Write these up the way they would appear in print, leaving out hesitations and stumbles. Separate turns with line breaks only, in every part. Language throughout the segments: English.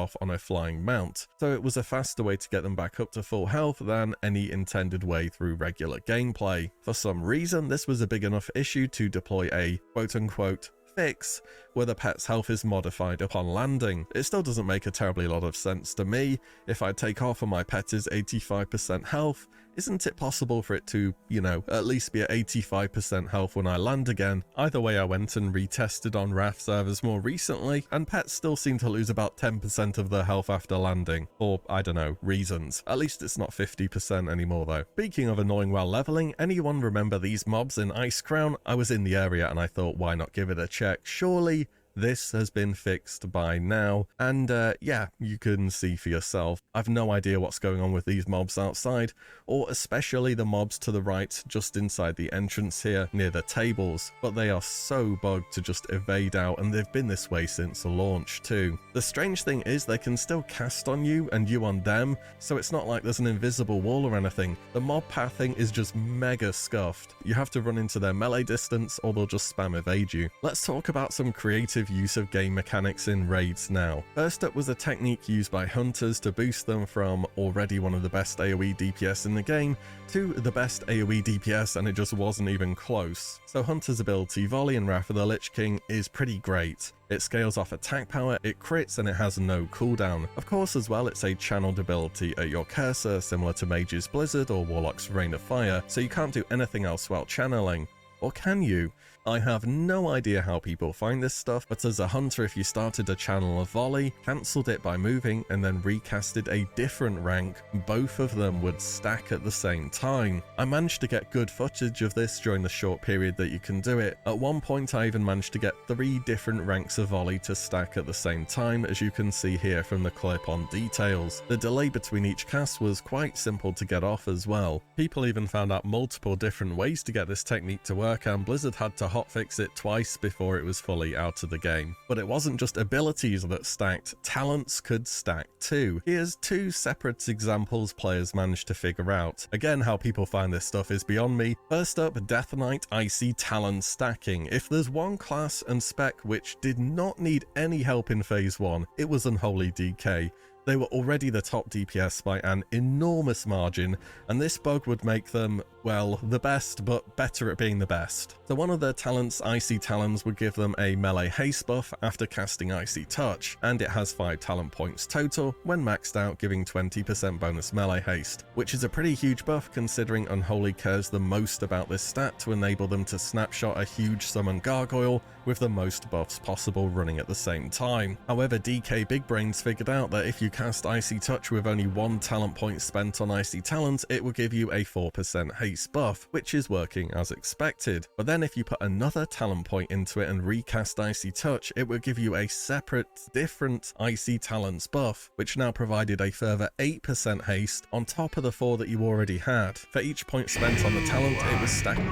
off on a flying mount, so it was a faster way to get them back up to full health than any intended way through regular gameplay. For some reason, this was a big enough issue to deploy a quote-unquote fix where the pet's health is modified upon landing. It still doesn't make a terribly lot of sense to me. If I take off and my pet is 85% health, isn't it possible for it to, you know, at least be at 85% health when I land again? Either way, I went and retested on RAF servers more recently, and pets still seem to lose about 10% of their health after landing, or I don't know, reasons. At least it's not 50% anymore though. Speaking of annoying while leveling, anyone remember these mobs in Icecrown? I was in the area and I thought, why not give it a check? Surely this has been fixed by now, and yeah, you can see for yourself. I've no idea what's going on with these mobs outside, or especially the mobs to the right just inside the entrance here near the tables, but they are so bugged to just evade out, and they've been this way since launch too. The strange thing is they can still cast on you and you on them, so it's not like there's an invisible wall or anything. The mob pathing is just mega scuffed. You have to run into their melee distance or they'll just spam evade you. Let's talk about some creative use of game mechanics in raids now. First up was a technique used by hunters to boost them from already one of the best AoE DPS in the game to the best AoE DPS, and it just wasn't even close. So Hunter's ability Volley in Wrath of the Lich King is pretty great. It scales off attack power, it crits, and it has no cooldown. Of course as well, it's a channeled ability at your cursor, similar to Mage's Blizzard or Warlock's Rain of Fire, so you can't do anything else while channeling. Or can you? I have no idea how people find this stuff, but as a hunter, if you started a channel of Volley, cancelled it by moving, and then recasted a different rank, both of them would stack at the same time. I managed to get good footage of this during the short period that you can do it. At one point I even managed to get 3 different ranks of Volley to stack at the same time, as you can see here from the clip on details. The delay between each cast was quite simple to get off as well. People even found out multiple different ways to get this technique to work, and Blizzard had to hotfix it twice before it was fully out of the game. But it wasn't just abilities that stacked, talents could stack too. Here's 2 separate examples players managed to figure out. Again, how people find this stuff is beyond me. First up, Death Knight Icy Talon stacking. If there's one class and spec which did not need any help in phase 1, it was Unholy DK. They were already the top DPS by an enormous margin, and this bug would make them, well, the best, but better at being the best. So one of their talents, Icy Talons, would give them a melee haste buff after casting Icy Touch, and it has 5 talent points total, when maxed out giving 20% bonus melee haste, which is a pretty huge buff considering Unholy cares the most about this stat to enable them to snapshot a huge summon gargoyle with the most buffs possible running at the same time. However, DK Big Brains figured out that if you cast Icy Touch with only 1 talent point spent on Icy Talons, it will give you a 4% haste buff, which is working as expected. But then if you put another talent point into it and recast Icy Touch, it will give you a separate, different Icy Talons buff, which now provided a further 8% haste on top of the 4 that you already had. For each point spent on the talent, it was stacking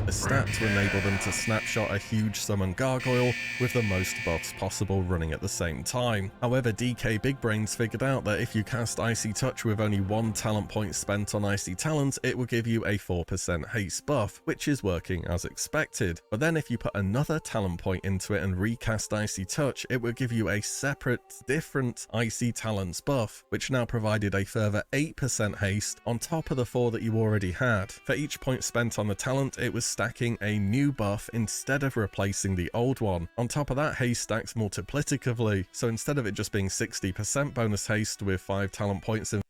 a stat to enable them to snapshot a huge summon gargoyle with the most buffs possible running at the same time. However, DK Big Brains figured out that if you cast Icy Touch with only 1 talent point spent on Icy Talons, it will give you a 4% haste buff, which is working as expected. But then if you put another talent point into it and recast Icy Touch, it will give you a separate, different Icy Talons buff, which now provided a further 8% haste on top of the 4 that you already had. For each point spent on the talent, it was stacking a new buff instead of replacing the old one. On top of that, haste stacks multiplicatively, so instead of it just being 60% bonus haste with 5 talent points in